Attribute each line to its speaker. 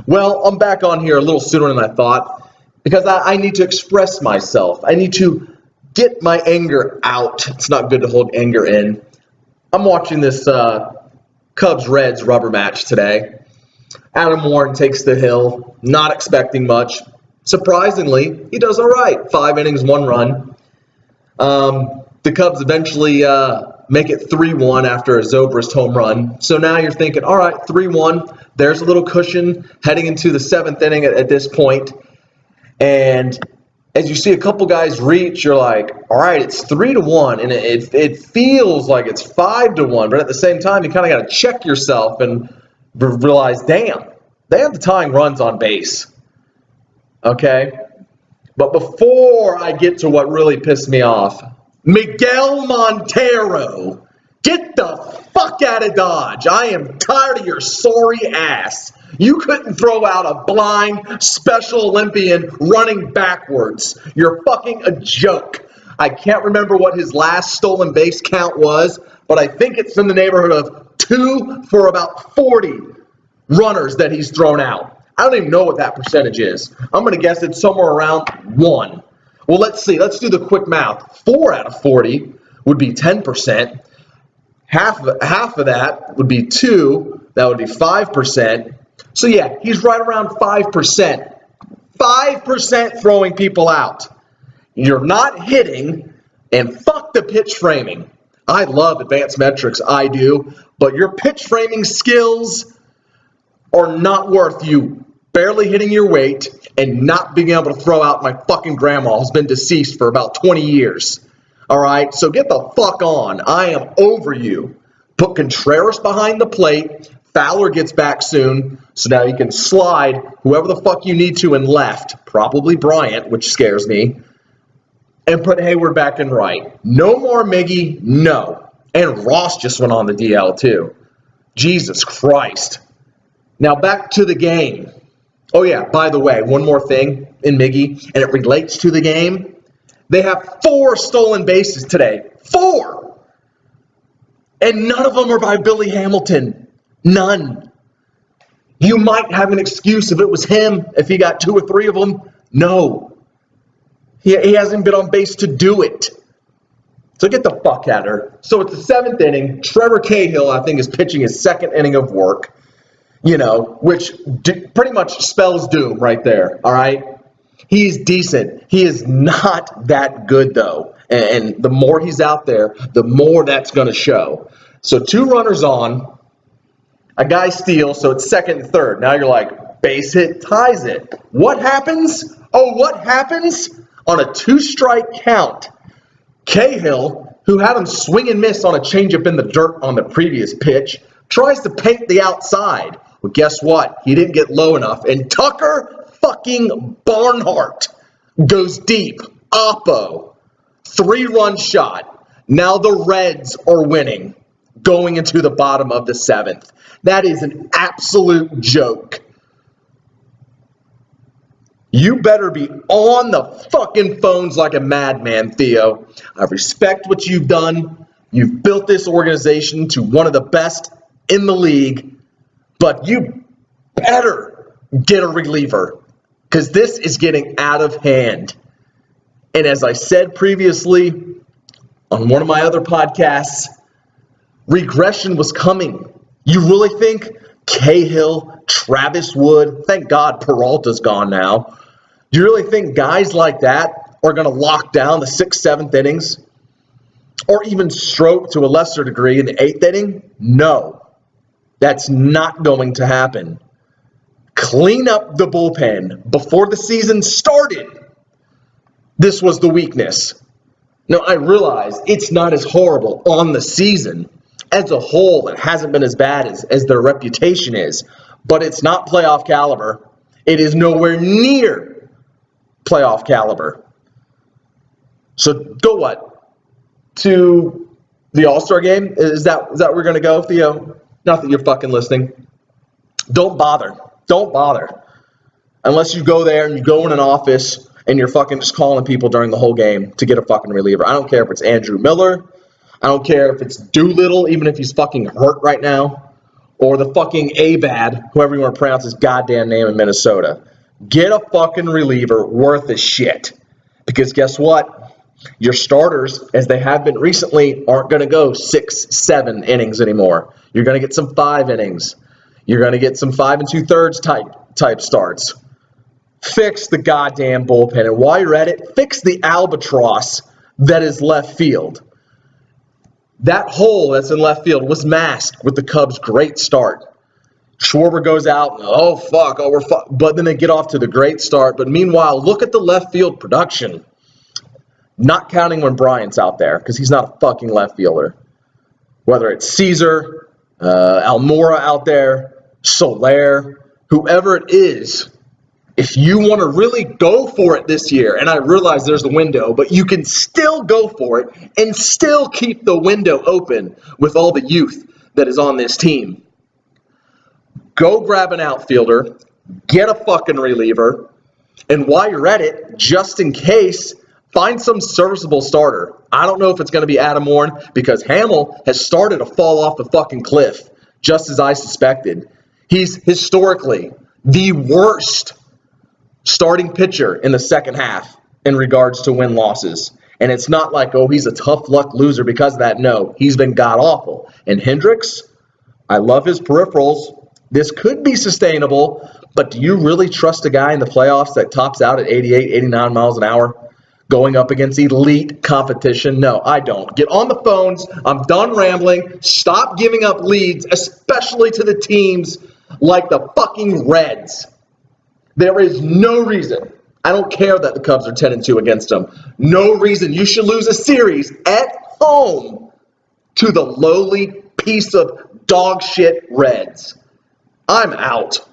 Speaker 1: Well, I'm back on here a little sooner than I thought because I need to express myself. I need to get my anger out. It's not good to hold anger in. I'm watching this Cubs-Reds rubber match today. Adam Warren takes the hill, not expecting much. Surprisingly, he does all right. 5 innings, 1 run. The Cubs eventually make it 3-1 after a Zobrist home run. So now you're thinking, all right, 3-1. There's a little cushion heading into the 7th inning at this point. And as you see a couple guys reach, you're like, all right, it's 3-1. And it feels like it's 5-1. But at the same time, you kind of got to check yourself and realize, damn, they have the tying runs on base. Okay? But before I get to what really pissed me off, Miguel Montero, get the fuck out of Dodge. I am tired of your sorry ass. You couldn't throw out a blind Special Olympian running backwards. You're fucking a joke. I can't remember what his last stolen base count was, but I think it's in the neighborhood of 2 for about 40 runners that he's thrown out. I don't even know what that percentage is. I'm going to guess it's somewhere around 1. Well, let's see. Let's do the quick math. 4 out of 40 would be 10%. Half of that would be 2. That would be 5%. So, yeah, he's right around 5%. 5% throwing people out. You're not hitting, and fuck the pitch framing. I love advanced metrics. I do. But your pitch framing skills are not worth you barely hitting your weight and not being able to throw out my fucking grandma who's been deceased for about 20 years. All right? So get the fuck on. I am over you. Put Contreras behind the plate. Fowler gets back soon, so now you can slide whoever the fuck you need to in left, probably Bryant, which scares me, and put Hayward back in right. No more Miggy, no. And Ross just went on the DL too. Jesus Christ. Now back to the game. Oh yeah, by the way, one more thing in Miggy, and it relates to the game. They have 4 stolen bases today. 4! And none of them are by Billy Hamilton. None. You might have an excuse if it was him, if he got 2 or 3 of them. No. He hasn't been on base to do it. So get the fuck out of her. So it's the 7th inning. Trevor Cahill, I think, is pitching his 2nd inning of work. You know, which pretty much spells doom right there, all right? He's decent. He is not that good, though. And the more he's out there, the more that's going to show. So 2 runners on. A guy steals, so it's 2nd and 3rd. Now you're like, base hit ties it. What happens? Oh, what happens? On a 2-strike count, Cahill, who had him swing and miss on a changeup in the dirt on the previous pitch, tries to paint the outside. Well, guess what? He didn't get low enough. And Tucker fucking Barnhart goes deep. Oppo. 3-run shot. Now the Reds are winning going into the bottom of the 7th. That is an absolute joke. You better be on the fucking phones like a madman, Theo. I respect what you've done. You've built this organization to one of the best in the league. But you better get a reliever because this is getting out of hand. And as I said previously on one of my other podcasts, regression was coming. You really think Cahill, Travis Wood, thank God Peralta's gone now. Do you really think guys like that are going to lock down the 6th, 7th innings? Or even stroke to a lesser degree in the 8th inning? No. That's not going to happen. Clean up the bullpen before the season started. This was the weakness. Now, I realize it's not as horrible on the season. As a whole, it hasn't been as bad as their reputation is. But it's not playoff caliber. It is nowhere near playoff caliber. So go what? To the All-Star game? Is that where we're going to go, Theo? Not that you're fucking listening. Don't bother. Don't bother. Unless you go there and you go in an office and you're fucking just calling people during the whole game to get a fucking reliever. I don't care if it's Andrew Miller. I don't care if it's Doolittle, even if he's fucking hurt right now. or the fucking Abad, whoever you want to pronounce his goddamn name in Minnesota. Get a fucking reliever worth a shit. Because guess what? Your starters, as they have been recently, aren't going to go 6, 7 innings anymore. You're going to get some 5 innings. You're going to get some 5 2/3 type starts. Fix the goddamn bullpen. And while you're at it, fix the albatross that is left field. That hole that's in left field was masked with the Cubs' great start. Schwarber goes out, but then they get off to the great start. But meanwhile, look at the left field production. Not counting when Bryant's out there, because he's not a fucking left fielder. Whether it's Caesar, Almora out there, Soler, whoever it is, if you want to really go for it this year, and I realize there's a window, but you can still go for it and still keep the window open with all the youth that is on this team. Go grab an outfielder, get a fucking reliever, and while you're at it, just in case, find some serviceable starter. I don't know if it's going to be Adam Warren, because Hamill has started to fall off the fucking cliff, just as I suspected. He's historically the worst starting pitcher in the second half in regards to win-losses. And it's not like, oh, he's a tough luck loser because of that. No, he's been god-awful. And Hendricks, I love his peripherals. This could be sustainable, but do you really trust a guy in the playoffs that tops out at 88, 89 miles an hour going up against elite competition? No, I don't. Get on the phones. I'm done rambling. Stop giving up leads, especially to the teams like the fucking Reds. There is no reason. I don't care that the Cubs are 10-2 against them. No reason you should lose a series at home to the lowly piece of dog shit Reds. I'm out.